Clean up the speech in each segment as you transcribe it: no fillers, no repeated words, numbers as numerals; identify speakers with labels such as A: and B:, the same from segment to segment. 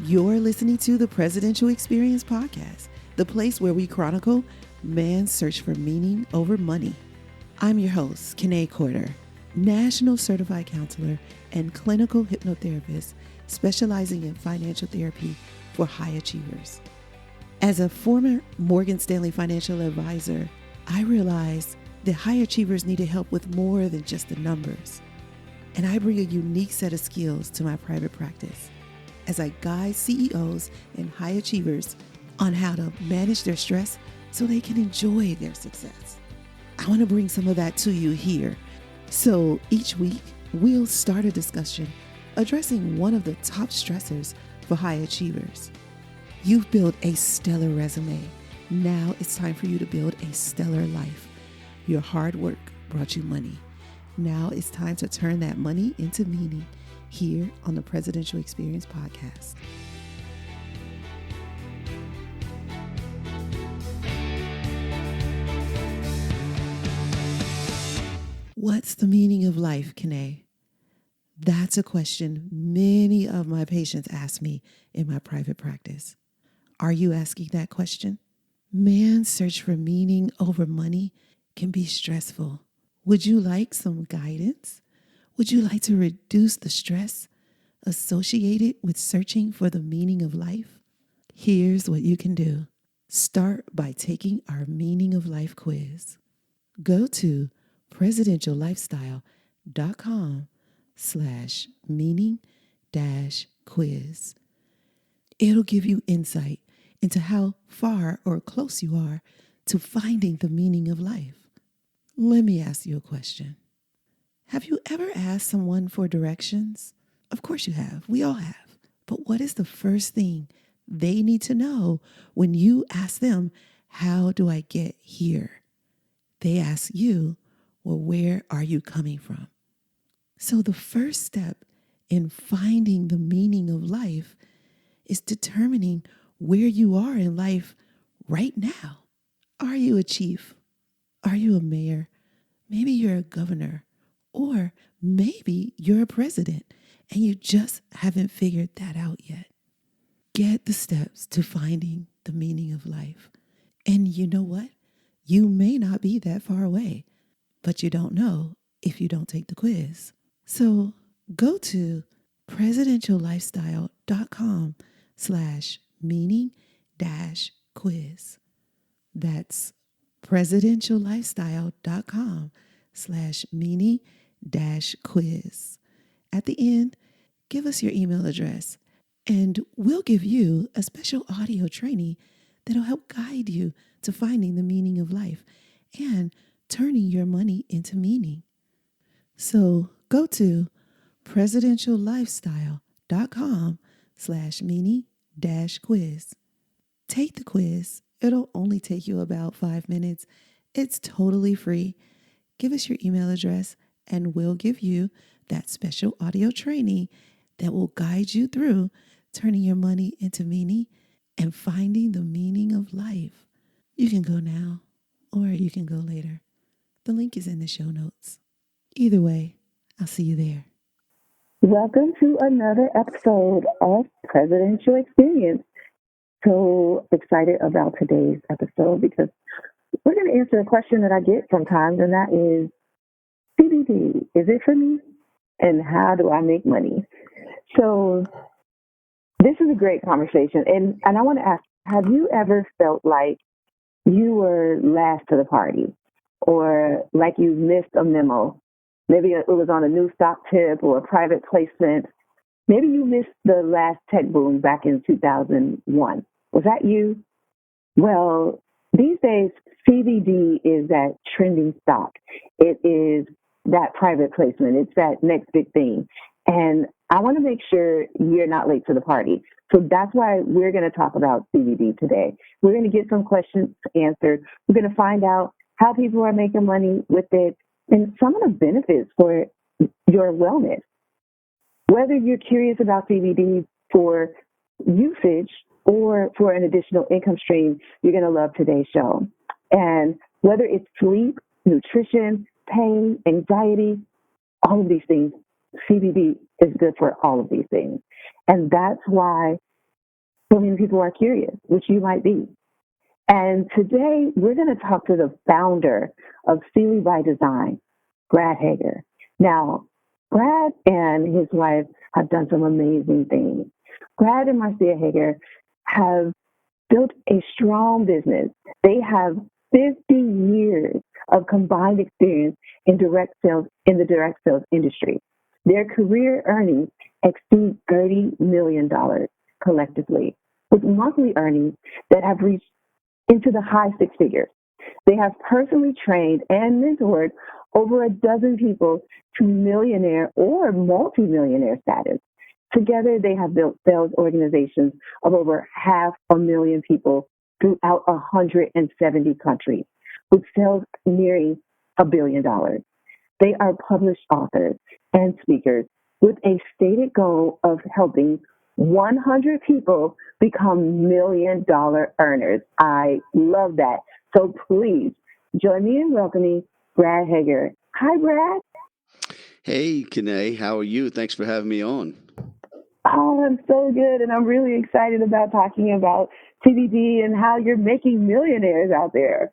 A: You're listening to the Presidential Experience Podcast, the place where we chronicle man's search for meaning over money. I'm your host, Kanae Corder, National Certified Counselor and Clinical Hypnotherapist specializing in financial therapy for high achievers. As a former Morgan Stanley financial advisor, I realized that high achievers needed help with more than just the numbers. And I bring a unique set of skills to my private practice as I guide CEOs and high achievers on how to manage their stress so they can enjoy their success. I want to bring some of that to you here. So each week, we'll start a discussion addressing one of the top stressors for high achievers. You've built a stellar resume. Now it's time for you to build a stellar life. Your hard work brought you money. Now it's time to turn that money into meaning here on the Presidential Experience Podcast. What's the meaning of life, Kanae? That's a question many of my patients ask me in my private practice. Are you asking that question? Man's search for meaning over money can be stressful. Would you like some guidance? Would you like to reduce the stress associated with searching for the meaning of life? Here's what you can do. Start by taking our Meaning of Life quiz. Go to presidentiallifestyle.com/meaning-quiz. It'll give you insight into how far or close you are to finding the meaning of life. Let me ask you a question. Have you ever asked someone for directions? Of course you have. We all have. But what is the first thing they need to know when you ask them, how do I get here? They ask you, well, where are you coming from? So the first step in finding the meaning of life is determining where you are in life right now. Are you a chief? Are you a mayor? Maybe you're a governor. Or maybe you're a president and you just haven't figured that out yet. Get the steps to finding the meaning of life. And you know what? You may not be that far away, but you don't know if you don't take the quiz. So go to presidentiallifestyle.com/meaning-quiz. That's presidentiallifestyle.com/meaning-quiz. At the end, give us your email address and we'll give you a special audio training that'll help guide you to finding the meaning of life and turning your money into meaning. So go to presidentiallifestyle.com/meaning-quiz. Take the quiz. It'll only take you about 5 minutes. It's totally free. Give us your email address and we'll give you that special audio training that will guide you through turning your money into meaning and finding the meaning of life. You can go now or you can go later. The link is in the show notes. Either way, I'll see you there.
B: Welcome to another episode of Presidential Experience. So excited about today's episode because we're going to answer a question that I get sometimes, and that is, CBD, is it for me? And how do I make money? So this is a great conversation. And I want to ask, have you ever felt like you were last to the party or like you missed a memo? Maybe it was on a new stock tip or a private placement. Maybe you missed the last tech boom back in 2001. Was that you? Well, these days, CBD is that trending stock. It is that private placement. It's that next big thing. And I want to make sure you're not late to the party. So that's why we're going to talk about CBD today. We're going to get some questions answered. We're going to find out how people are making money with it and some of the benefits for your wellness. Whether you're curious about CBD for usage or for an additional income stream, you're going to love today's show. And whether it's sleep, nutrition, pain, anxiety, all of these things, CBD is good for all of these things. And that's why so many people are curious, which you might be. And today we're going to talk to the founder of CILI by Design, Brad Hager. Now, Brad and his wife have done some amazing things. Brad and Marcia Hager have built a strong business. They have 50 years of combined experience in direct sales in the direct sales industry. Their career earnings exceed $30 million collectively, with monthly earnings that have reached into the high six figures. They have personally trained and mentored over a dozen people to millionaire or multimillionaire status. Together, they have built sales organizations of over 500,000 people throughout 170 countries, with sales nearing $1 billion. They are published authors and speakers with a stated goal of helping 100 people become $1 million earners. I love that. So please join me in welcoming Brad Hager. Hi, Brad.
C: Hey, Kanae, how are you? Thanks for having me on.
B: Oh, I'm so good. And I'm really excited about talking about CBD and how you're making millionaires out there.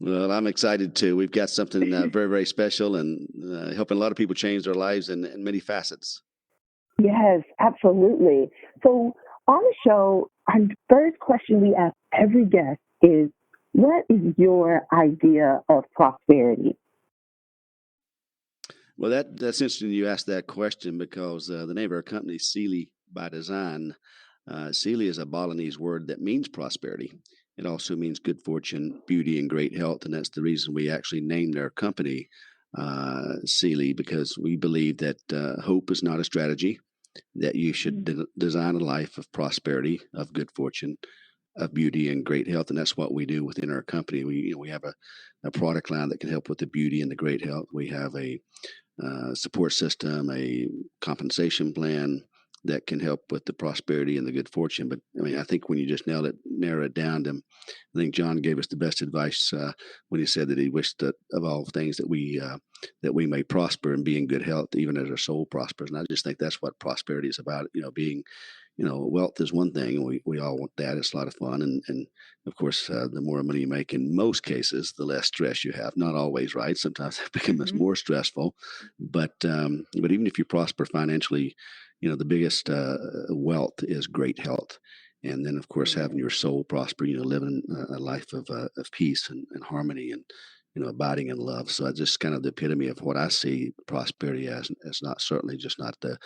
C: Well, I'm excited too. We've got something very, very special and helping a lot of people change their lives in many facets.
B: Yes, absolutely. So on the show, our first question we ask every guest is, what is your idea of prosperity?
C: Well, that's interesting you asked that question because the name of our company is CILI by Design. CILI is a Balinese word that means prosperity. It also means good fortune, beauty, and great health. And that's the reason we actually named our company CILI, because we believe that hope is not a strategy, that you should design a life of prosperity, of good fortune, of beauty and great health, and that's what we do within our company. We have a product line that can help with the beauty and the great health. We have a support system, a compensation plan that can help with the prosperity and the good fortune. But I mean, I think when you just narrow it down to, I think John gave us the best advice when he said that he wished that of all things that we may prosper and be in good health, even as our soul prospers. And I just think that's what prosperity is about. Being, wealth is one thing, and we all want that. It's a lot of fun, and of course, the more money you make, in most cases, the less stress you have. Not always, right? Sometimes it becomes more stressful, but even if you prosper financially, the biggest wealth is great health. And then, of course, having your soul prosper, living a life of peace and harmony and, abiding in love. So it's just kind of the epitome of what I see prosperity as not certainly just not the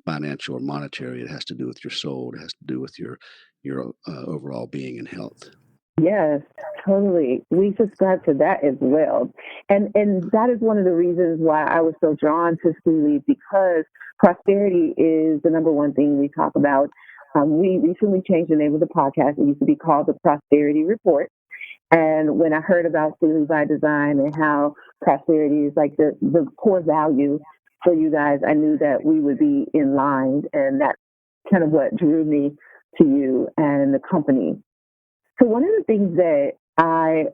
C: financial or monetary. It has to do with your soul. It has to do with your overall being and health.
B: Yes, totally. We subscribe to that as well. And that is one of the reasons why I was so drawn to CILI, because prosperity is the number one thing we talk about. We recently changed the name of the podcast. It used to be called the Prosperity Report. And when I heard about CILI by Design and how prosperity is like the core value for you guys, I knew that we would be in line. And that's kind of what drew me to you and the company. So one of the things that I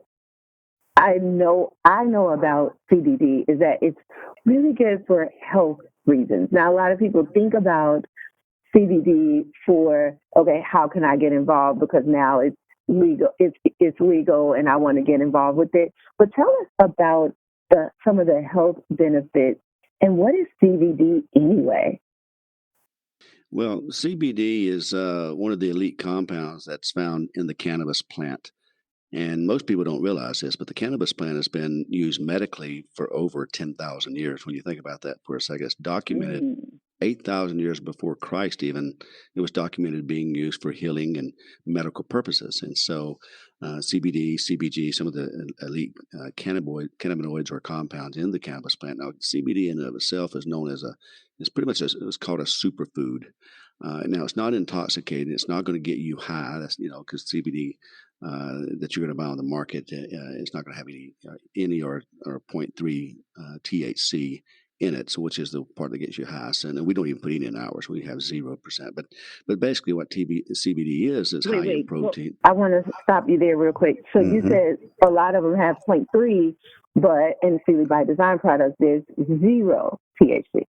B: know about CBD is that it's really good for health reasons. Now, a lot of people think about CBD for, okay, how can I get involved? Because now it's legal. It's legal, and I want to get involved with it. But tell us about some of the health benefits, and what is CBD anyway?
C: Well, CBD is one of the elite compounds that's found in the cannabis plant. And most people don't realize this, but the cannabis plant has been used medically for over 10,000 years. When you think about that for a second, it's documented 8,000 years before Christ even. It was documented being used for healing and medical purposes. And so CBD, CBG, some of the elite cannabinoids or compounds in the cannabis plant. Now, CBD in and of itself is known as it's pretty much it's called a superfood. Now, it's not intoxicating. It's not going to get you high. That's, because CBD that you're going to buy on the market, it's not going to have any or 0.3 THC in it, so which is the part that gets you high. And we don't even put any in ours. We have 0%. But basically, what CBD is high in protein.
B: Well, I want to stop you there real quick. So you said a lot of them have 0.3, but in CILI by Design products, there's 0 THC.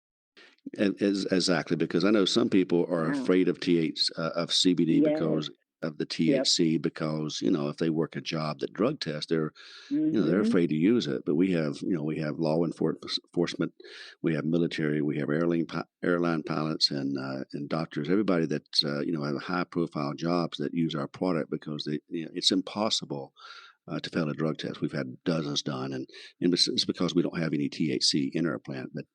C: Exactly, because I know some people are
B: Wow.
C: afraid of of CBD
B: Yes.
C: because of the
B: Yep.
C: THC, because if they work a job that drug tests, they're
B: Mhm.
C: afraid to use it. But we have law enforcement, we have military, we have airline pilots and doctors, everybody that have high profile jobs that use our product because it's impossible to fail a drug test. We've had dozens done, and it's because we don't have any THC in our plant. But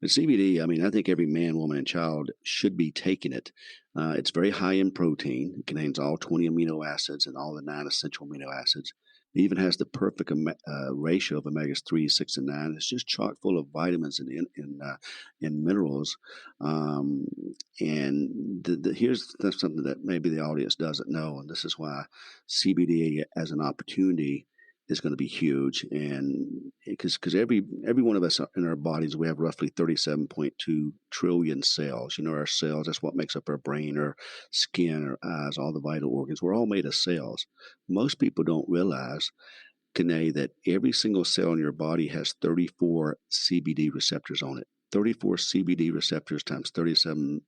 C: CBD, I mean, I think every man, woman, and child should be taking it. It's very high in protein. It contains all 20 amino acids and all the 9 essential amino acids. It even has the perfect ratio of omegas 3, 6, and 9. It's just chock full of vitamins and minerals. Um, and here's that's something that maybe the audience doesn't know, and this is why CBD as an opportunity is going to be huge. And because every one of us in our bodies, we have roughly 37.2 trillion cells. Our cells, that's what makes up our brain, our skin, our eyes, all the vital organs. We're all made of cells. Most people don't realize, Kane, that every single cell in your body has 34 CBD receptors on it. 34 CBD receptors times 37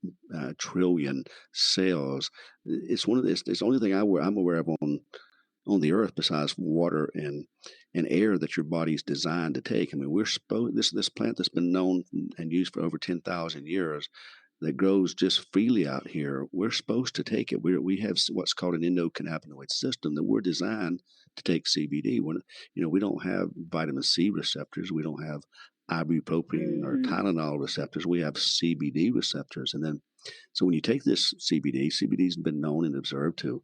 C: trillion cells. It's the only thing I'm aware of on the earth besides water and air that your body's designed to take. I mean, we're supposed this plant that's been known and used for over 10,000 years, that grows just freely out here. We're supposed to take it. We have what's called an endocannabinoid system that we're designed to take CBD. When we don't have vitamin C receptors, we don't have ibuprofen or
B: Mhm.
C: Tylenol receptors. We have CBD receptors, and then so when you take this CBD's been known and observed to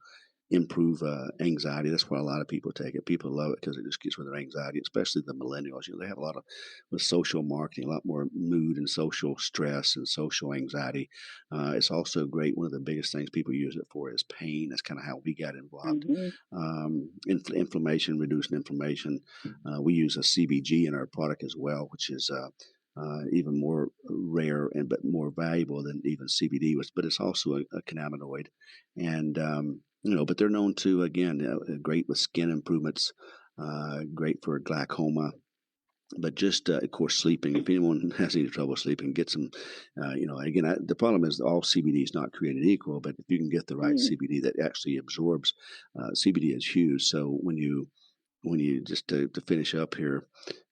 C: improve anxiety. That's why a lot of people take it. People love it because it just gets rid of their anxiety, especially the millennials. They have a lot of with social marketing, a lot more mood and social stress and social anxiety. It's also great. One of the biggest things people use it for is pain. That's kind of how we got involved.
B: Mhm.
C: Inflammation, reducing inflammation. We use a CBG in our product as well, which is even more rare and but more valuable than even CBD was. But it's also a cannabinoid, and but they're known to, again, great with skin improvements, great for glaucoma, but just of course sleeping. If anyone has any trouble sleeping, get some. Again, the problem is all CBD is not created equal, but if you can get the right
B: Mhm.
C: CBD that actually absorbs, CBD is huge. So when you just to finish up here,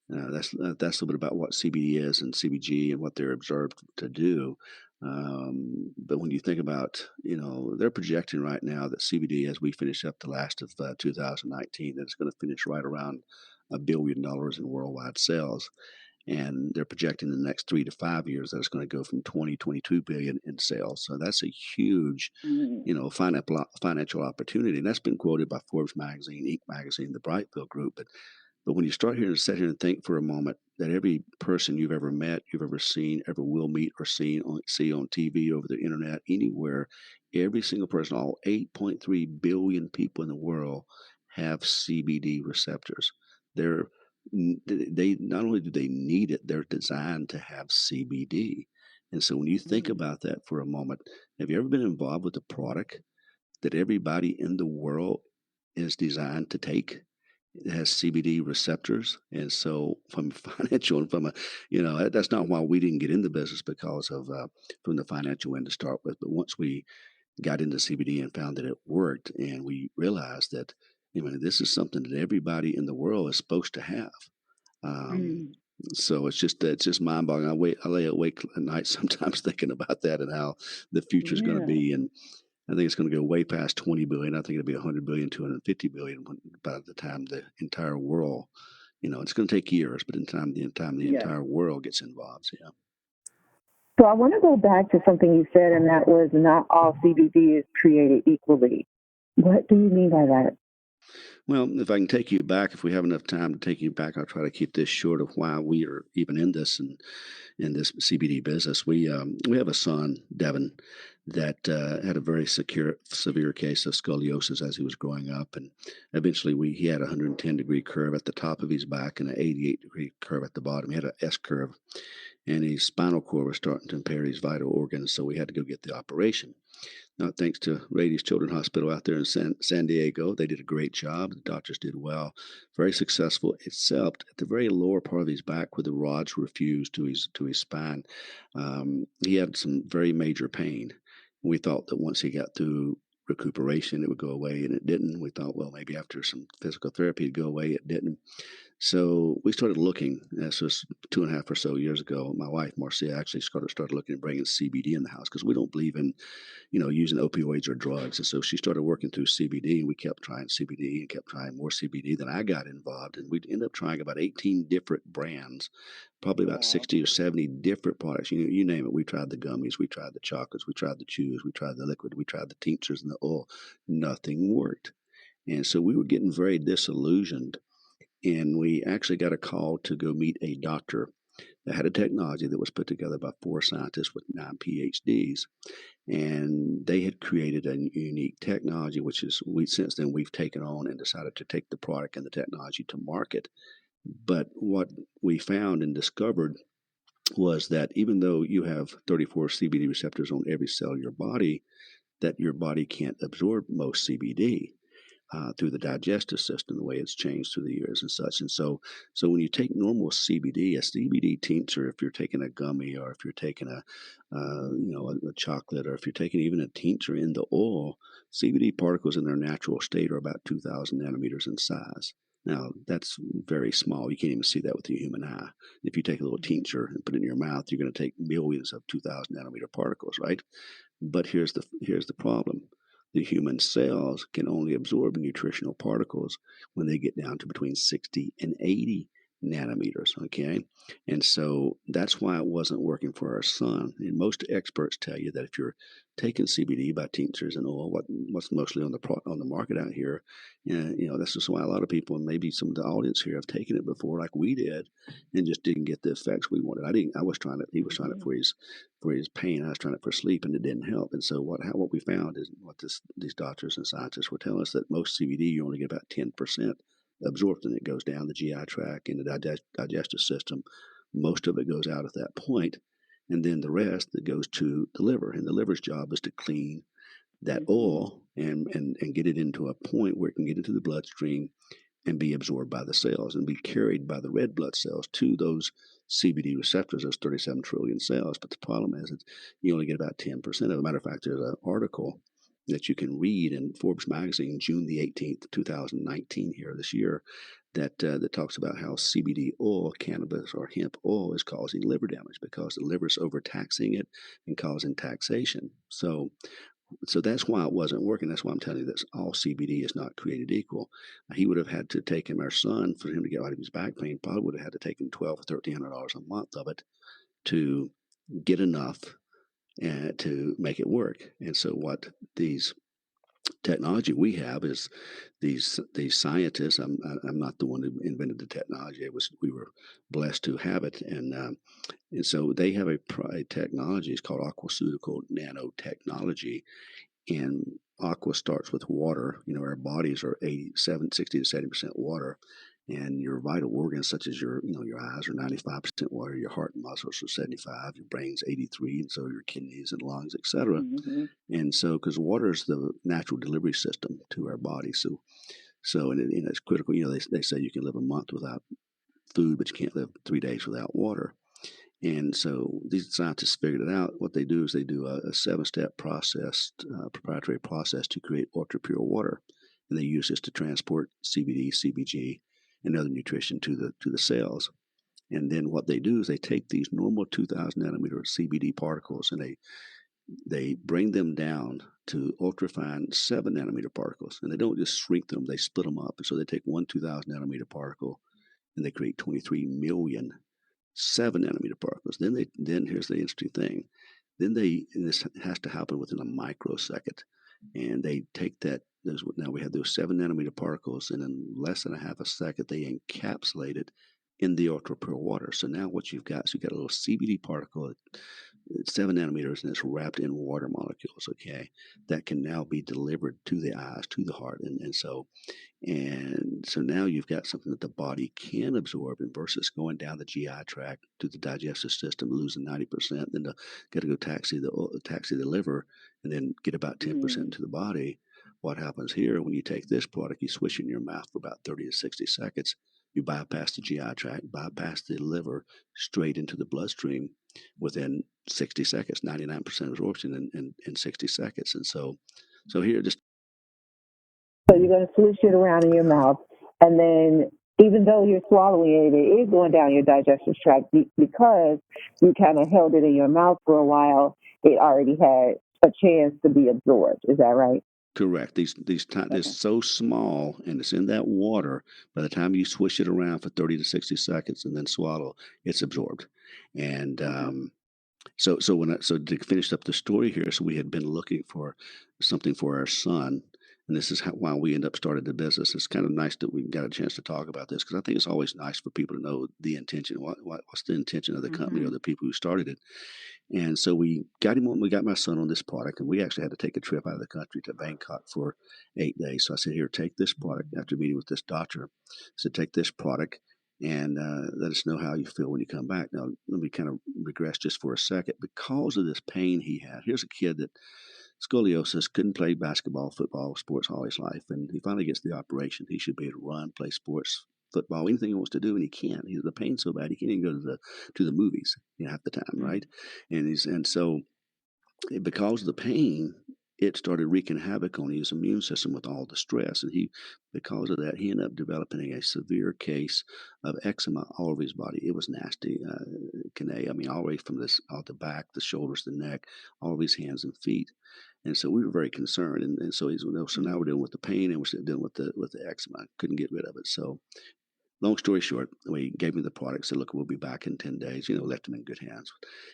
C: that's a little bit about what CBD is and CBG and what they're observed to do. But when you think about, they're projecting right now that CBD, as we finish up the last of 2019, that it's going to finish right around $1 billion in worldwide sales. And they're projecting in the next 3 to 5 years that it's going to go from 22 billion in sales. So that's a huge,
B: Mhm.
C: financial opportunity. And that's been quoted by Forbes magazine, Inc. magazine, the Brightfield Group. But when you start here and sit here and think for a moment that every person you've ever met, you've ever seen, ever will meet or see on TV, over the internet, anywhere, every single person, all 8.3 billion people in the world have CBD receptors. They're they not only do they need it, they're designed to have CBD. And so when you think
B: Mhm.
C: about that for a moment, have you ever been involved with a product that everybody in the world is designed to take? It has CBD receptors, and so from financial and that's not why we didn't get in the business because of from the financial end to start with. But once we got into CBD and found that it worked, and we realized that this is something that everybody in the world is supposed to have. Um,
B: Mhm.
C: so it's just mind boggling. I lay awake at night sometimes thinking about that and how the future is going to
B: Yeah.
C: be, and I think it's going to go way past 20 billion. I think it'll be 100 billion, 250 billion by the time the entire world, it's going to take years, but in time the
B: Yes.
C: entire world gets involved. Yeah.
B: So I want to go back to something you said, and that was not all CBD is created equally. What do you mean by that?
C: Well, if I can take you back, if we have enough time to take you back, I'll try to keep this short of why we are even in this and in this CBD business. We have a son, Devin, that had a very severe case of scoliosis as he was growing up, and eventually he had a 110-degree curve at the top of his back and an 88-degree curve at the bottom. He had an S curve, and his spinal cord was starting to impair his vital organs, so we had to go get the operation. Now, thanks to Rady's Children's Hospital out there in San Diego, they did a great job. The doctors did well, very successful, except at the very lower part of his back where the rods were fused to his spine. He had some very major pain. We thought that once he got through recuperation, it would go away, and it didn't. We thought, well, maybe after some physical therapy, it'd go away. It didn't. So we started looking. This was 2.5 or so years ago. My wife, Marcia, actually started looking at bringing CBD in the house because we don't believe in, using opioids or drugs. And so she started working through CBD, and we kept trying CBD and kept trying more CBD. Then I got involved, and we ended up trying about 18 different brands, probably about 60 or 70 different products. You name it. We tried the gummies, we tried the chocolates, we tried the chews, we tried the liquid, we tried the tinctures and the oil. Nothing worked. And so we were getting very disillusioned. And we actually got a call to go meet a doctor that had a technology that was put together by 4 scientists with 9 PhDs. And they had created a unique technology, which is since then we've taken on and decided to take the product and the technology to market. But what we found and discovered was that even though you have 34 CBD receptors on every cell of your body, that your body can't absorb most CBD. Through the digestive system, the way it's changed through the years and such. And so when you take normal CBD, a CBD tincture, if you're taking a gummy or if you're taking a chocolate, or if you're taking even a tincture in the oil, CBD particles in their natural state are about 2,000 nanometers in size. Now, that's very small. You can't even see that with your human eye. If you take a little tincture and put it in your mouth, you're going to take millions of 2,000 nanometer particles, right? But here's the problem. The human cells can only absorb nutritional particles when they get down to between 60 and 80 nanometers, okay? And so that's why it wasn't working for our son. And most experts tell you that if you're taking CBD by tinctures and oil, what's mostly on the market out here, that's just why a lot of people, and maybe some of the audience here, have taken it before, like we did, and just didn't get the effects we wanted. He was trying it for his pain. I was trying it for sleep, and it didn't help. And so what we found is these doctors and scientists were telling us that most CBD you only get about 10% absorbed, and it goes down the GI tract and the digestive system. Most of it goes out at that point, and then the rest that goes to the liver. And the liver's job is to clean that oil and get it into a point where it can get into the bloodstream and be absorbed by the cells and be carried by the red blood cells to those CBD receptors, those 37 trillion cells. But the problem is that you only get about 10% of it. As a matter of fact, there's an article that you can read in Forbes magazine, June the 18th, 2019, here this year, that talks about how CBD oil, cannabis or hemp oil, is causing liver damage because the liver is overtaxing it and causing taxation. So that's why it wasn't working. That's why I'm telling you that all CBD is not created equal. He would have had to take him, our son, for him to get out of his back pain, probably would have had to take him $1,200 or $1,300 a month of it to get enough and to make it work. And so what these technology we have is these scientists. I'm not the one who invented the technology. We were blessed to have it, and so they have a technology. It's called aquaceutical nanotechnology, and aqua starts with water. Our bodies are 60 to 70% water. And your vital organs, such as your eyes, are 95% water. Your heart and muscles are 75. Your brain's 83, and so your kidneys and lungs, etc.
B: Mm-hmm.
C: And so, because water is the natural delivery system to our body, so it's critical. They say you can live a month without food, but you can't live 3 days without water. And so these scientists figured it out. What they do is they do a 7-step process, proprietary process to create ultra pure water, and they use this to transport CBD, CBG, and other nutrition to the cells. And then what they do is they take these normal 2,000 nanometer CBD particles and they bring them down to ultrafine 7 nanometer particles. And they don't just shrink them, they split them up. And so they take one 2,000 nanometer particle and they create 23 million 7 nanometer particles. Then here's the interesting thing. And this has to happen within a microsecond. And they take now we have those 7 nanometer particles, and in less than a half a second, they encapsulate it in the ultra pure water. So now what you've got is a little CBD particle it's 7 nanometers, and it's wrapped in water molecules. Okay, that can now be delivered to the eyes, to the heart, and so now you've got something that the body can absorb, and versus going down the GI tract to the digestive system, losing 90%, then got to go taxi the liver, and then get about 10% into the body. What happens here when you take this product? You swish it in your mouth for about 30 to 60 seconds. You bypass the GI tract, bypass the liver, straight into the bloodstream within 60 seconds, 99% absorption in 60 seconds. And so here, just
B: So you're going to swish it around in your mouth, and then even though you're swallowing it, it is going down your digestive tract because you kind of held it in your mouth for a while. It already had a chance to be absorbed. Is that right?
C: correct. They're
B: Okay.
C: so small, and it's in that water. By the time you swish it around for 30 to 60 seconds and then swallow, it's absorbed. And
B: Okay.
C: so to finish up the story here, so we had been looking for something for our son, and this is why we end up started the business. It's kind of nice that we got a chance to talk about this, because I think it's always nice for people to know the intention. What's the intention of the company or
B: Mm-hmm.
C: the people who started it? And so we got him on. We got my son on this product, and we actually had to take a trip out of the country to Bangkok for 8 days. So I said, "Here, take this product." After meeting with this doctor, I said, "Take this product and let us know how you feel when you come back." Now, let me kind of regress just for a second. Because of this pain he had, here's a kid that scoliosis, couldn't play basketball, football, sports all his life, and he finally gets the operation. He should be able to run, play sports, football, anything he wants to do, and he can't. The pain's so bad he can't even go to the movies, half the time, right? And so because of the pain, it started wreaking havoc on his immune system with all the stress. And because of that, he ended up developing a severe case of eczema all over his body. It was nasty, Kanae. I mean, all the way from all the back, the shoulders, the neck, all of his hands and feet. And so we were very concerned. And so so now we're dealing with the pain, and we're still dealing with the eczema. Couldn't get rid of it. So long story short, we gave me the product, said, "Look, we'll be back in 10 days." Left him in good hands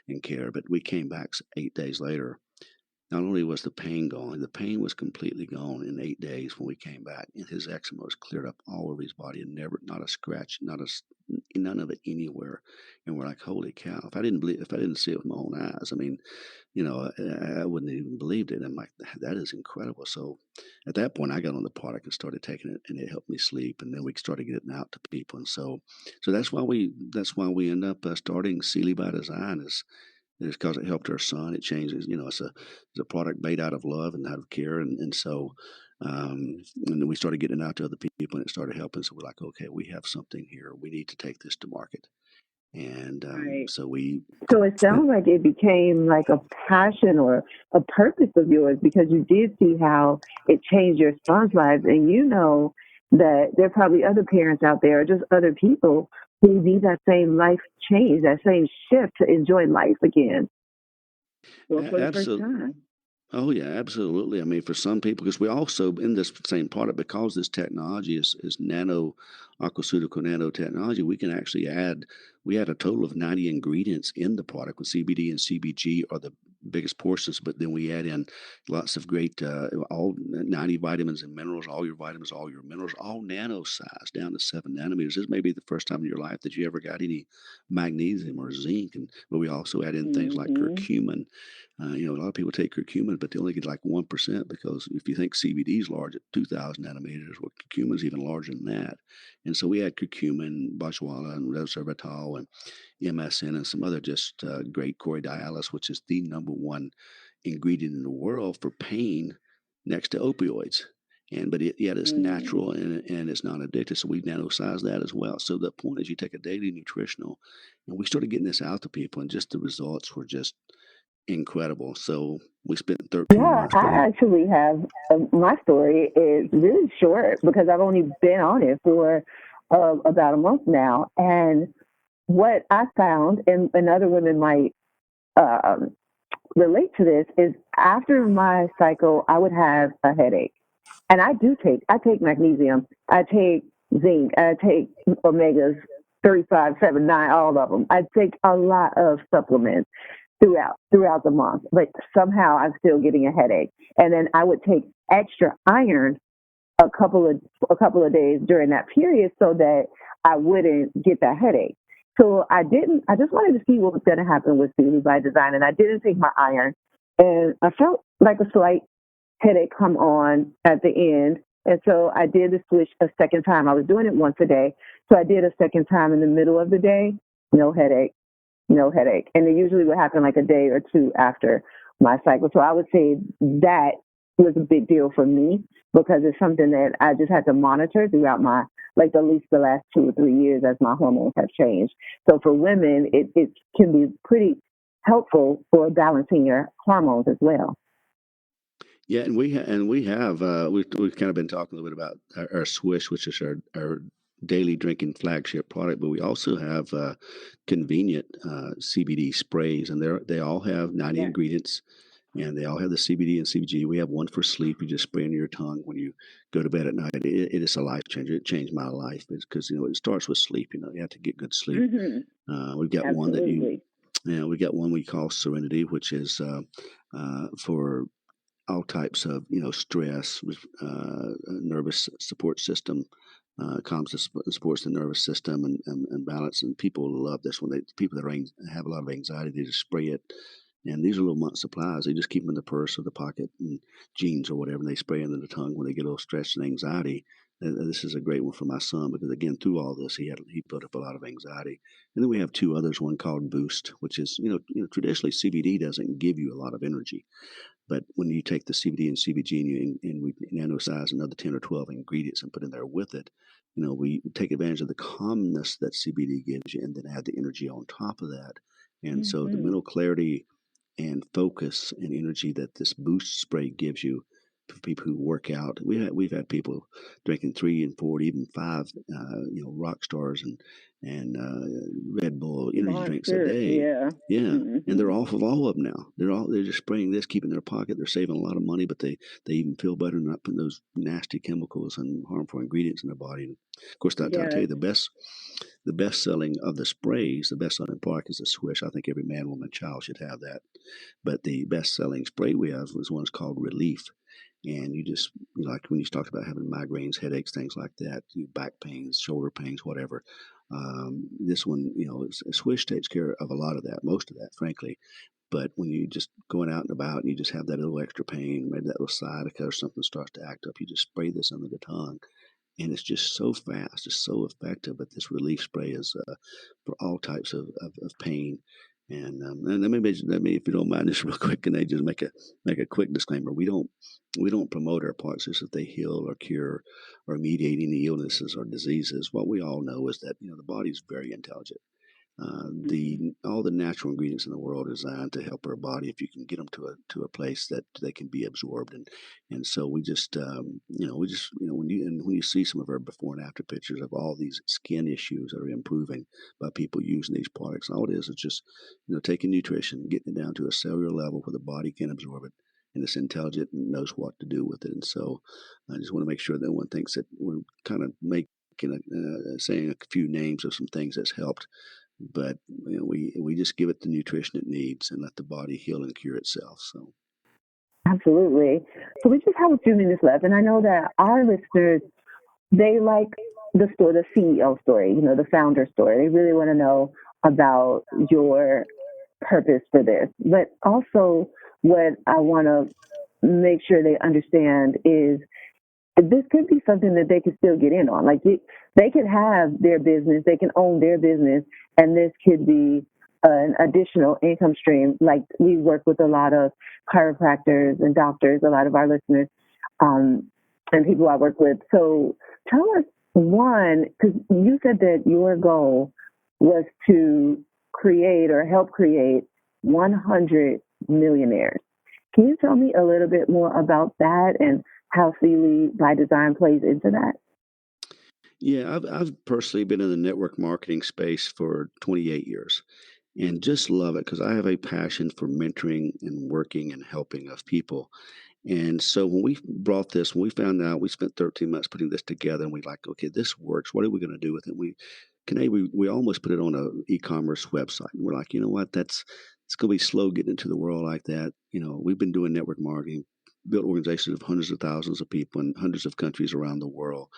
C: and care. But we came back 8 days later. Not only was the pain gone, the pain was completely gone in 8 days when we came back, and his eczema was cleared up all over his body, and never, not a scratch, none of it anywhere. And we're like, "Holy cow!" If I didn't see it with my own eyes, I mean, I wouldn't have even believed it. I'm like, "That is incredible." So at that point, I got on the product and started taking it, and it helped me sleep. And then we started getting it out to people, and so that's why we end up starting CILI by Design is because it helped our son. It changes, it's a product made out of love and out of care, and then we started getting it out to other people, and it started helping. So we're like, okay, we have something here. We need to take this to market, and
B: Right.
C: so we
B: So it
C: spent.
B: sounds like it became like a passion or a purpose of yours because you did see how it changed your son's lives, and you know that there are probably other parents out there, or just other people who need that same life change, that same shift to enjoy life again, or for the first
C: Absolutely.
B: time.
C: Oh yeah, absolutely. I mean, for some people, because we also in this same product, because this technology is nano aquaceutical nanotechnology, we can actually add. We add a total of 90 ingredients in the product. With CBD and CBG are the biggest portions, but then we add in lots of great all 90 vitamins and minerals, all your vitamins, all your minerals, all nano size down to 7 nanometers. This may be the first time in your life that you ever got any magnesium or zinc, but we also add in things like
B: Hmm.
C: curcumin. A lot of people take curcumin, but they only get like 1% because if you think CBD is large at 2,000 nanometers, well, curcumin is even larger than that. And so we add curcumin, boswellia, and resveratrol, and MSM, and some other just great cordialis, which is the number one ingredient in the world for pain next to opioids. But yet it's
B: Mm.
C: natural and it's non addictive. So we nanosize that as well. So the point is, you take a daily nutritional, and we started getting this out to people, and just the results were just incredible. So we spent 13
B: Yeah,
C: months
B: I
C: putting.
B: actually have my story is really short because I've only been on it for about a month now, and what I found, and other women might um, relate to this, is after my cycle, I would have a headache. And I take magnesium, I take zinc, I take omegas 35, 7, 9, all of them. I take a lot of supplements throughout the month, but somehow I'm still getting a headache. And then I would take extra iron a couple of days during that period so that I wouldn't get that headache. So I didn't. I just wanted to see what was going to happen with CILI by Design, and I didn't take my iron, and I felt like a slight headache come on at the end. And so I did the switch a second time. I was doing it once a day. So I did a second time in the middle of the day, no headache, no headache. And it usually would happen like a day or two after my cycle. So I would say that was a big deal for me because it's something that I just had to monitor throughout my, like at least the last 2 or 3 years as my hormones have changed. So for women, it can be pretty helpful for balancing your hormones as well.
C: Yeah, and we have we've kind of been talking a little bit about our Swish, which is our daily drinking flagship product, but we also have convenient CBD sprays, and they all have 90
B: Yeah.
C: ingredients, and they all have the CBD and CBG. We have one for sleep. You just spray under your tongue when you go to bed at night. It is a life changer. It changed my life because it starts with sleep. You have to get good sleep. We've got one that
B: Absolutely.
C: we got one we call Serenity, which is for all types of stress, nervous support system, calms supports the nervous system and balance. And people love this one. People that have a lot of anxiety, they just spray it. And these are little month supplies. They just keep them in the purse or the pocket and jeans or whatever. And they spray under the tongue when they get a little stress and anxiety. This is a great one for my son because again, through all this, he built up a lot of anxiety. And then we have two others. One called Boost, which is traditionally CBD doesn't give you a lot of energy. But when you take the CBD and CBG and we nanosize another 10 or 12 ingredients and put in there with it, we take advantage of the calmness that CBD gives you and then add the energy on top of that. And so the mental clarity and focus and energy that this boost spray gives you for people who work out. We've had people drinking 3 and 4, even 5, rock stars and Red Bull energy drinks a
B: Monster.
C: day.
B: Yeah.
C: Yeah, and they're
B: Mm-hmm.
C: off of all of them now. They're just spraying this, keeping their pocket. They're saving a lot of money, but they even feel better not putting those nasty chemicals and harmful ingredients in their body. And of course, I'll tell
B: Yes.
C: you the best selling of the sprays, the best selling product is the Swish. I think every man, woman, child should have that. But the best selling spray we have was one's called Relief. And you just, like when you talk about having migraines, headaches, things like that, back pains, shoulder pains, whatever. This one, Swish takes care of a lot of that, most of that, frankly. But when you just going out and about and you just have that little extra pain, maybe that little sciatica or something starts to act up, you just spray this under the tongue. And it's just so fast, it's so effective. But this relief spray is for all types of pain. And let me, if you don't mind, just real quick, can they just make a quick disclaimer? We don't promote our products as if they heal or cure or mediate any illnesses or diseases. What we all know is that the body is very intelligent. The all the natural ingredients in the world are designed to help our body if you can get them to a place that they can be absorbed. And so when you see some of our before and after pictures of all these skin issues that are improving by people using these products, all it is just taking nutrition, getting it down to a cellular level where the body can absorb it, and it's intelligent and knows what to do with it. And so I just want to make sure that no one thinks that we're kind of saying a few names of some things that's helped, but we just give it the nutrition it needs and let the body heal and cure itself. So
B: Absolutely. So we just have a few minutes left, and I know that our listeners, they like the story, the CEO story, the founder story. They really want to know about your purpose for this. But also, what I want to make sure they understand is this could be something that they could still get in on. Like they could have their business, they can own their business, and this could be an additional income stream. Like we work with a lot of chiropractors and doctors, a lot of our listeners, and people I work with. So tell us one, because you said that your goal was to create or help create 100 millionaires. Can you tell me a little bit more about that and how CILI by Design plays into that?
C: yeah, I've personally been in the network marketing space for 28 years and just love it because I have a passion for mentoring and working and helping of people. And so when we found out, we spent 13 months putting this together, and we like, okay, this works. What are we going to do with it? We almost put it on a e-commerce website. And we're like, you know what? It's going to be slow getting into the world like that. We've been doing network marketing, built organizations of hundreds of thousands of people in hundreds of countries around the world.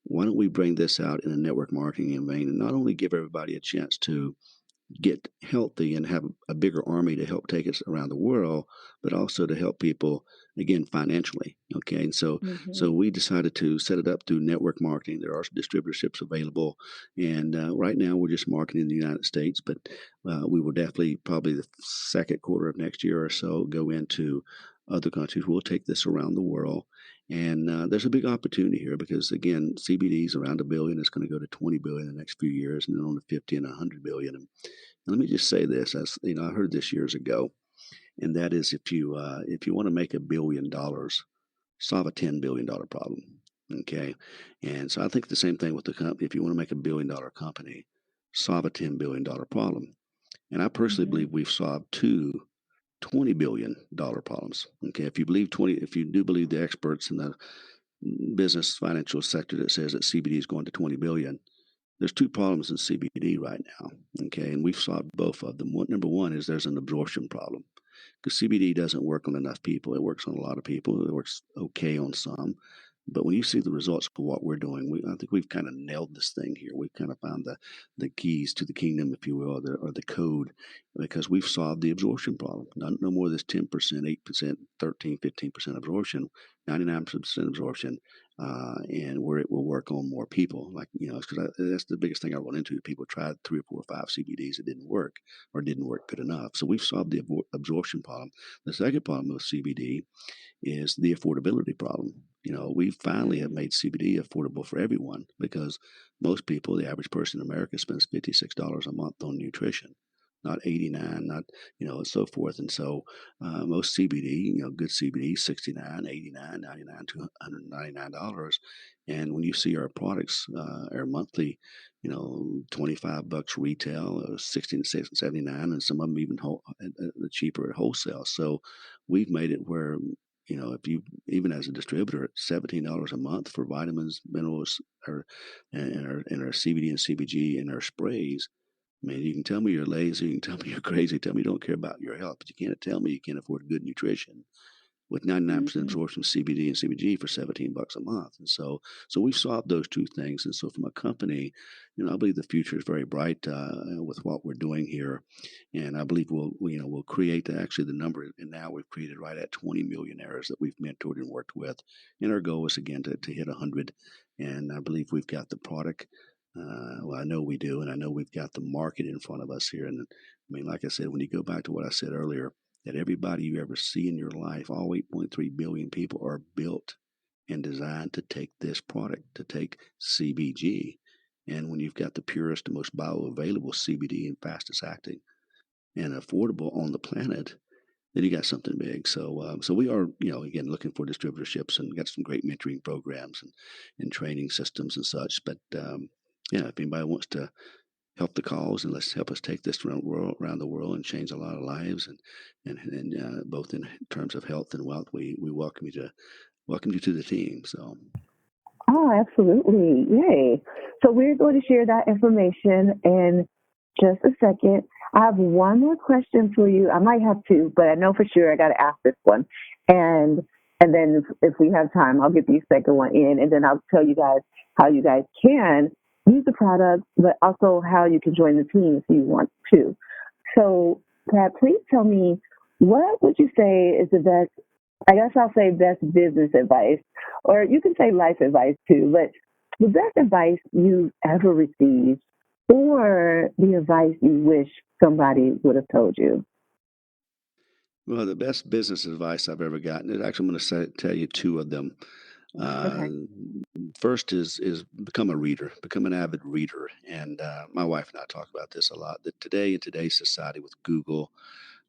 C: why don't we bring this out in a network marketing vein and not only give everybody a chance to get healthy and have a bigger army to help take us around the world, but also to help people again financially. Okay, and so we decided to set it up through network marketing. There are distributorships available, and right now we're just marketing in the United States, but we will definitely probably the second quarter of next year or so go into other countries. We'll take this around the world. And there's a big opportunity here because again, CBD is around $1 billion. It's going to go to 20 billion in the next few years, and then on to 50 and 100 billion. And let me just say this: as you know, I heard this years ago, and that is if you want to make $1 billion, solve a $10 billion problem. Okay, and so I think the same thing with the company. If you want to make $1 billion company, solve a $10 billion problem. And I personally believe we've solved two $20 billion problems. Okay, if you do believe the experts in the business financial sector that says that CBD is going to 20 billion, there's two problems in CBD right now. Okay, and we've solved both of them. Number one is there's an absorption problem because CBD doesn't work on enough people. It works on a lot of people. It works okay on some. But when you see the results of what we're doing, I think we've kind of nailed this thing here. We've kind of found the keys to the kingdom, if you will, or the code, because we've solved the absorption problem. No more of this 10%, 8%, 13, 15% absorption, 99% absorption, and where it will work on more people. Like, because that's the biggest thing I run into. People tried 3 or 4 or 5 CBDs. It didn't work or didn't work good enough. So we've solved the absorption problem. The second problem with CBD is the affordability problem. We finally have made CBD affordable for everyone because most people, the average person in America, spends $56 a month on nutrition, not 89, not and so forth. And so most CBD, good CBD, $69, $89, $99, $299. And when you see our products, our monthly, $25 retail, 16 to 79, and some of them even cheaper at wholesale. So we've made it where if you even as a distributor at $17 a month for vitamins, minerals, and our CBD and CBG and our sprays. I mean, you can tell me you're lazy, you can tell me you're crazy, tell me you don't care about your health, but you can't tell me you can't afford good nutrition with 99% absorption of CBD and CBG for $17 a month. And so we've solved those two things. And so from a company, I believe the future is very bright with what we're doing here. And I believe we'll create actually the number. And now we've created right at 20 millionaires that we've mentored and worked with. And our goal is again to hit 100. And I believe we've got the product. Well, I know we do, and I know we've got the market in front of us here. And I mean, like I said, when you go back to what I said earlier, that everybody you ever see in your life, all 8.3 billion people, are built and designed to take this product, to take CBG. And when you've got the purest and most bioavailable CBD and fastest acting and affordable on the planet, then you got something big. So we are, again, looking for distributorships and got some great mentoring programs and training systems and such. But if anybody wants to help the cause and let's help us take this around the world and change a lot of lives and both in terms of health and wealth, we welcome you to the team. So
B: Oh, absolutely. Yay. So we're going to share that information in just a second. I have one more question for you. I might have two, but I know for sure I got to ask this one. And then if we have time, I'll get the second one in, and then I'll tell you guys how you guys can use the product, but also how you can join the team if you want to. So, Pat, please tell me, what would you say is the best, I guess I'll say best business advice, or you can say life advice too, but the best advice you've ever received or the advice you wish somebody would have told you?
C: well, the best business advice I've ever gotten is actually I'm going to tell you two of them. Uh,
B: Okay.
C: First is become a reader, become an avid reader, and my wife and I talk about this a lot. That today in today's society with Google,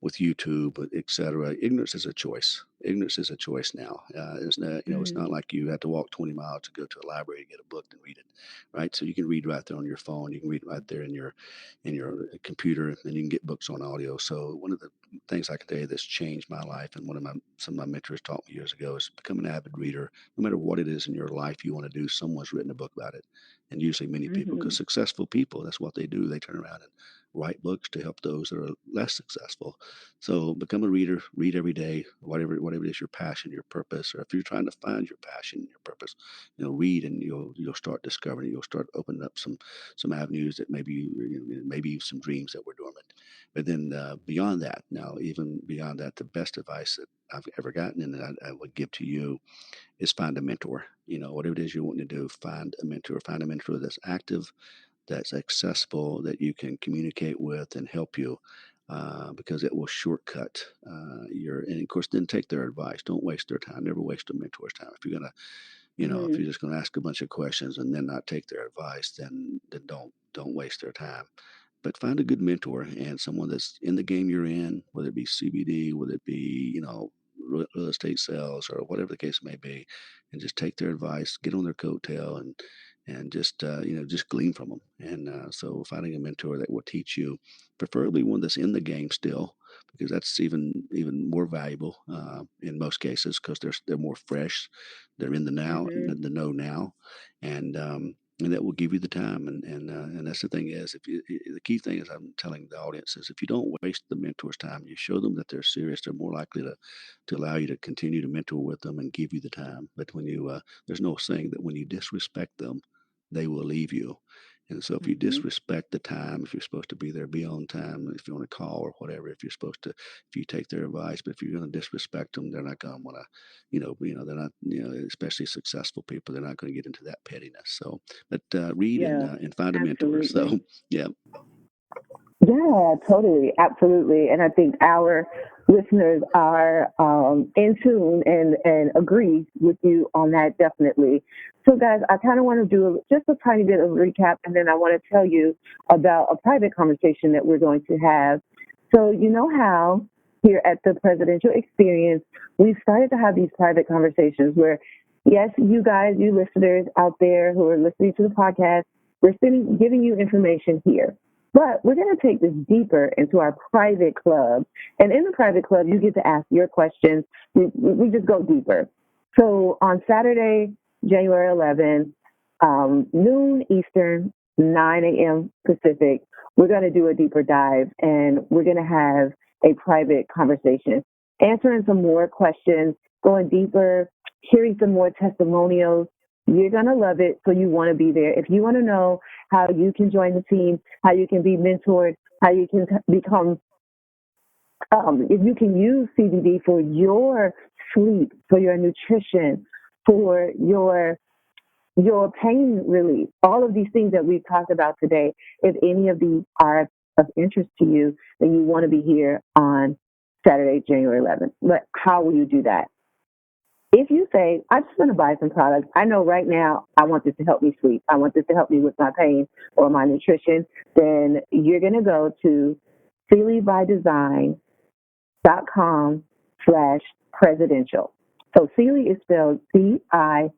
C: with YouTube, etc. Ignorance is a choice. Ignorance is a choice now. It's not like you have to walk 20 miles to go to a library to get a book and read it, right? So you can read right there on your phone. You can read right there in your computer, and you can get books on audio. So one of the things I can tell you that's changed my life, and some of my mentors taught me years ago, is become an avid reader. No matter what it is in your life you want to do, someone's written a book about it, and usually many people, because
B: Mm-hmm.
C: successful people, that's what they do. They turn around and write books to help those that are less successful. So become a reader, read every day, whatever whatever it is, your passion, your purpose, or if you're trying to find your passion, your purpose, read and you'll start discovering, you'll start opening up some avenues that maybe some dreams that were dormant. But then beyond that, now even beyond that, the best advice that I've ever gotten and that I would give to you is find a mentor. Whatever it is you're wanting to do, find a mentor. Find a mentor that's active, that's accessible, that you can communicate with and help you, because it will shortcut and of course, then take their advice. Don't waste their time. Never waste a mentor's time. If you're gonna, if
B: Mm-hmm.
C: you're just gonna ask a bunch of questions and then not take their advice, then don't waste their time. But find a good mentor and someone that's in the game you're in, whether it be CBD, whether it be, real estate sales or whatever the case may be, and just take their advice, get on their coattail, and just glean from them. And so finding a mentor that will teach you, preferably one that's in the game still, because that's even more valuable in most cases because they're more fresh, they're in the now,
B: Mm-hmm.
C: the know now, and and that will give you the time. And that's the thing is, the key thing is I'm telling the audience is if you don't waste the mentor's time, you show them that they're serious, they're more likely to allow you to continue to mentor with them and give you the time. But when there's no saying that when you disrespect them, they will leave you. And so if you
B: Mm-hmm.
C: disrespect the time, if you're supposed to be there, be on time. If you want to call or whatever, if you take their advice, but if you're going to disrespect them, they're not going to want to, they're not, especially successful people, they're not going to get into that pettiness. So, but read
B: Yeah,
C: and find a mentor.
B: absolutely.
C: So, yeah.
B: Yeah, totally, absolutely. And I think our listeners are in tune and agree with you on that definitely. So, guys, I kind of want to do just a tiny bit of recap, and then I want to tell you about a private conversation that we're going to have. So, you know how here at the Presidential Experience, we've started to have these private conversations where, yes, you guys, you listeners out there who are listening to the podcast, we're giving you information here. But we're going to take this deeper into our private club. And in the private club, you get to ask your questions. We just go deeper. So on Saturday, January 11th, noon Eastern, 9 a.m. Pacific, we're going to do a deeper dive and we're going to have a private conversation, answering some more questions, going deeper, hearing some more testimonials. You're going to love it, so you want to be there. If you want to know how you can join the team, how you can be mentored, how you can become, if you can use CBD for your sleep, for your nutrition, for your pain relief, all of these things that we've talked about today, if any of these are of interest to you, then you want to be here on Saturday, January 11th. But how will you do that? If you say, I just want to buy some products, I know right now I want this to help me sleep, I want this to help me with my pain or my nutrition, then you're going to go to CILI/presidential. So CILI is spelled CILI.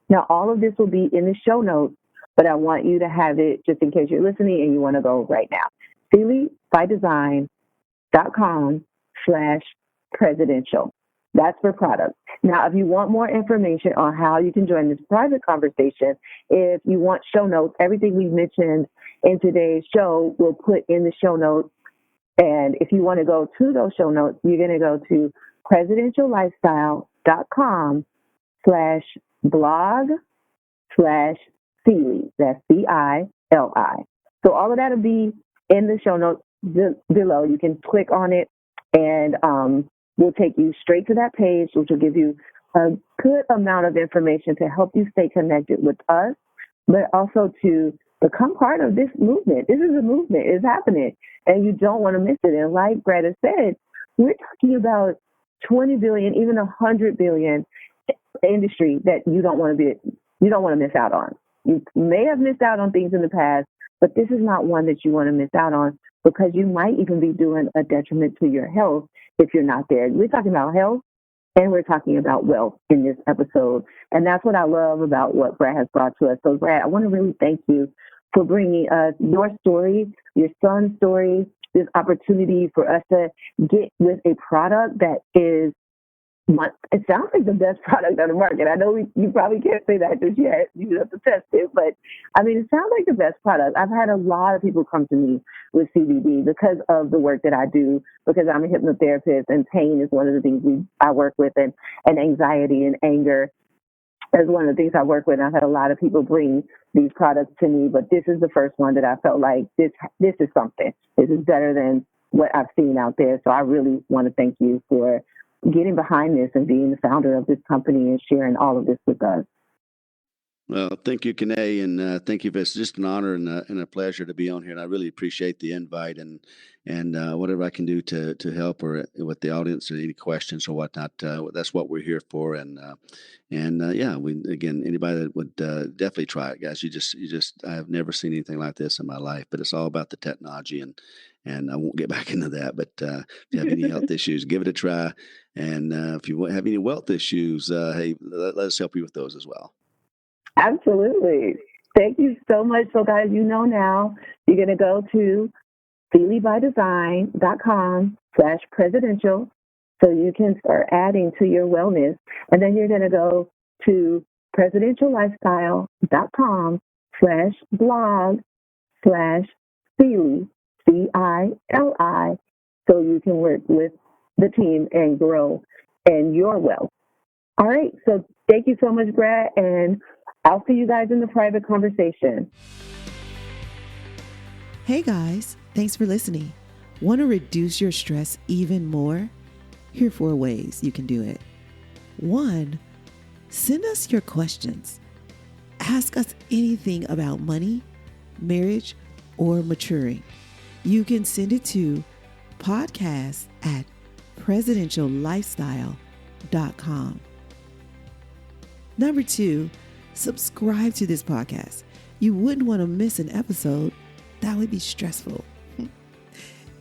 B: Now, all of this will be in the show notes, but I want you to have it just in case you're listening and you want to go right now. CILIbydesign.com/presidential. That's for products. Now, if you want more information on how you can join this private conversation, if you want show notes, everything we've mentioned in today's show, we'll put in the show notes. And if you want to go to those show notes, you're going to go to presidentiallifestyle.com/blog/CILI. That's CILI. So all of that will be in the show notes below. You can click on it and we'll take you straight to that page, which will give you a good amount of information to help you stay connected with us, but also to become part of this movement. This is a movement. It's happening, and you don't want to miss it. And like Greta said, we're talking about 20 billion, even 100 billion industry that you don't want to miss out on. You may have missed out on things in the past, but this is not one that you want to miss out on because you might even be doing a detriment to your health if you're not there. We're talking about health and we're talking about wealth in this episode. And that's what I love about what Brad has brought to us. So Brad, I want to really thank you for bringing us your story, your son's story, this opportunity for us to get with a product that is it sounds like the best product on the market. I know you probably can't say that just yet. You have to test it. But I mean, it sounds like the best product. I've had a lot of people come to me with CBD because of the work that I do, because I'm a hypnotherapist, and pain is one of the things I work with, and anxiety and anger is one of the things I work with. And I've had a lot of people bring these products to me, but this is the first one that I felt like this is something. This is better than what I've seen out there. So I really want to thank you for getting behind this and being the founder of this company and sharing all of this with us.
C: Well, thank you, Kanae, and thank you. It's just an honor and a pleasure to be on here, and I really appreciate the invite and whatever I can do to help or with the audience or any questions or whatnot. That's what we're here for, and yeah, anybody that would definitely try it, guys. You just I have never seen anything like this in my life, but it's all about the technology and I won't get back into that. But if you have any health issues, give it a try, and if you have any wealth issues, hey, let us help you with those as well.
B: Absolutely. Thank you so much. So guys, you know now, you're going to go to CILICByDesign.com/presidential so you can start adding to your wellness. And then you're going to go to presidentiallifestyle.com/blog/CILI, CILI, so you can work with the team and grow in your wealth. All right. So thank you so much, Brad. And I'll see you guys in the private conversation.
A: Hey guys, thanks for listening. Want to reduce your stress even more? Here are 4 ways you can do it. 1, send us your questions. Ask us anything about money, marriage, or maturing. You can send it to podcast@presidentiallifestyle.com. Number 2, subscribe to this podcast. You wouldn't want to miss an episode. That would be stressful.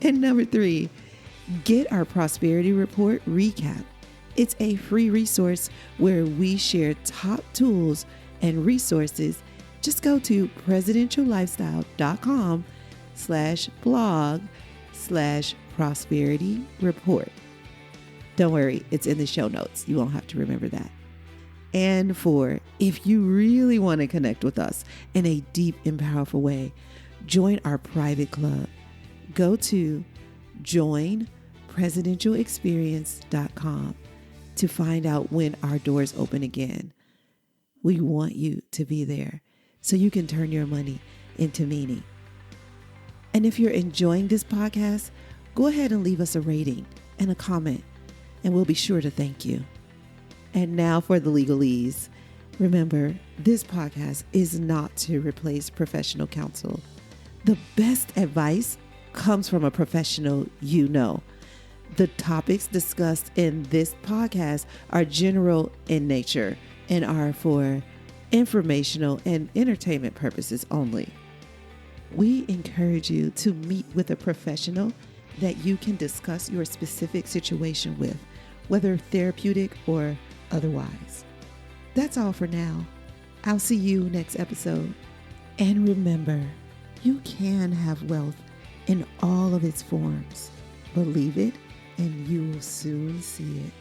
A: And number 3, get our Prosperity Report recap. It's a free resource where we share top tools and resources. Just go to presidentiallifestyle.com/blog/prosperity report. Don't worry, it's in the show notes. You won't have to remember that. And 4, if you really want to connect with us in a deep and powerful way, join our private club. Go to joinpresidentialexperience.com to find out when our doors open again. We want you to be there so you can turn your money into meaning. And if you're enjoying this podcast, go ahead and leave us a rating and a comment, and we'll be sure to thank you. And now for the legalese. Remember, this podcast is not to replace professional counsel. The best advice comes from a professional you know. The topics discussed in this podcast are general in nature and are for informational and entertainment purposes only. We encourage you to meet with a professional that you can discuss your specific situation with, whether therapeutic or otherwise. That's all for now. I'll see you next episode. And remember, you can have wealth in all of its forms. Believe it, and you will soon see it.